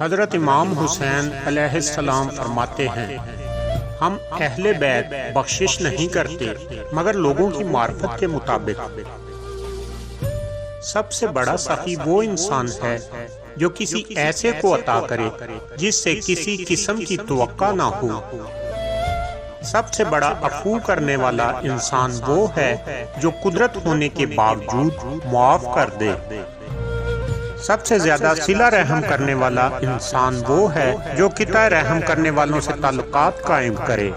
حضرت امام حسین علیہ السلام فرماتے ہیں، ہم اہل بیت بخشش نہیں کرتے مگر لوگوں کی معرفت کے مطابق۔ سب سے بڑا سخی وہ انسان ہے جو کسی ایسے کو عطا کرے جس سے کسی قسم کی توقع نہ ہو۔ سب سے بڑا عفو کرنے والا انسان وہ ہے جو قدرت ہونے کے باوجود معاف کر دے۔ سب سے زیادہ صلہ رحم کرنے والا انسان وہ ہے جو قطع رحم کرنے والوں سے تعلقات قائم کرے۔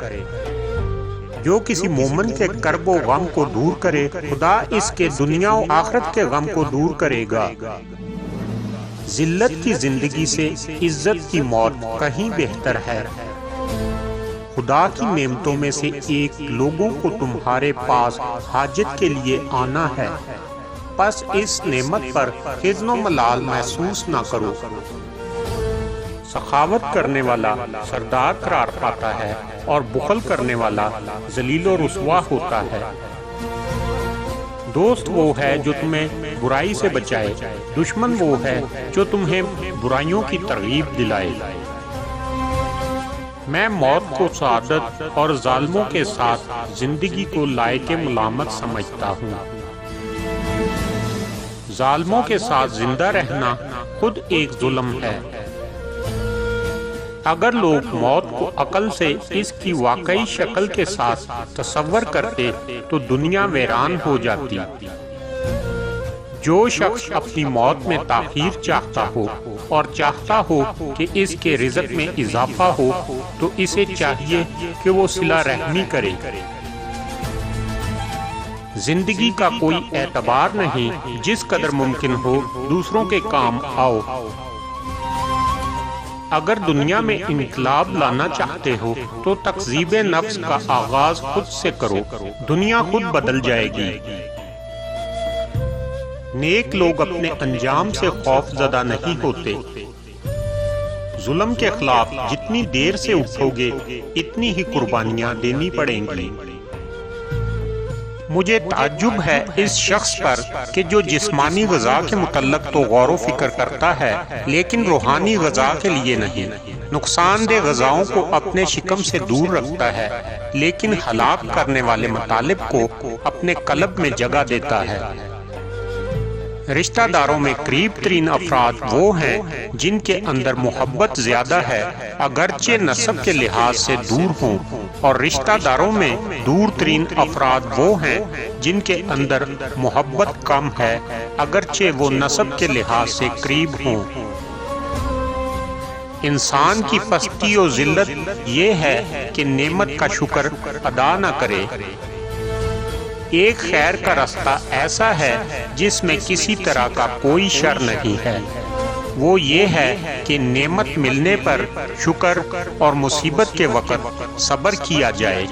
جو کسی مومن کے کرب و غم کو دور کرے، خدا اس کے دنیا و آخرت کے غم کو دور کرے گا۔ ذلت کی زندگی سے عزت کی موت کہیں بہتر ہے۔ خدا کی نعمتوں میں سے ایک لوگوں کو تمہارے پاس حاجت کے لیے آنا ہے، پس اس نعمت پر حزن و ملال محسوس نہ کرو۔ سخاوت کرنے والا سردار قرار پاتا ہے اور بخل کرنے والا ذلیل و رسوا ہوتا ہے۔ دوست وہ ہے جو تمہیں برائی سے بچائے، دشمن وہ ہے جو تمہیں برائیوں کی ترغیب دلائے۔ میں موت کو سعادت اور ظالموں کے ساتھ زندگی کو لائق ملامت سمجھتا ہوں۔ ظالموں کے ساتھ زندہ رہنا خود ایک ظلم ہے۔ اگر لوگ موت کو عقل سے اس کی واقعی شکل کے ساتھ تصور کرتے تو دنیا ویران ہو جاتی۔ جو شخص اپنی موت میں تاخیر چاہتا ہو اور چاہتا ہو کہ اس کے رزق میں اضافہ ہو تو اسے چاہیے کہ وہ صلہ رحمی کرے۔ زندگی کا کوئی اعتبار نہیں، جس قدر ممکن ہو دوسروں کے کام آؤ۔ اگر دنیا میں انقلاب لانا چاہتے ہو تو تکذیب نفس کا آغاز خود سے کرو، دنیا خود بدل جائے گی۔ نیک لوگ اپنے انجام سے خوف زدہ نہیں ہوتے۔ ظلم کے خلاف جتنی دیر سے اٹھو گے اتنی ہی قربانیاں دینی پڑیں گی۔ مجھے تعجب ہے اس شخص پر کہ جو جسمانی غذا کے متعلق تو غور و فکر کرتا ہے لیکن روحانی غذا کے لیے نہیں، نقصان دہ غذاؤں کو اپنے شکم سے دور رکھتا ہے لیکن ہلاک کرنے والے مطالب کو اپنے قلب میں جگہ دیتا ہے۔ رشتہ داروں میں قریب ترین افراد وہ ہیں جن کے اندر محبت زیادہ ہے اگرچہ نسب کے لحاظ سے دور ہوں، اور رشتہ داروں میں دور ترین افراد وہ ہیں جن کے اندر محبت کم ہے اگرچہ وہ نسب کے لحاظ سے قریب ہوں۔ انسان کی پستی و ذلت یہ ہے کہ نعمت کا شکر ادا نہ کرے۔ ایک خیر کا راستہ ایسا ہے جس میں کسی طرح کا کوئی شر نہیں ہے، وہ یہ ہے کہ نعمت ملنے پر شکر اور مصیبت کے وقت صبر کیا جائے۔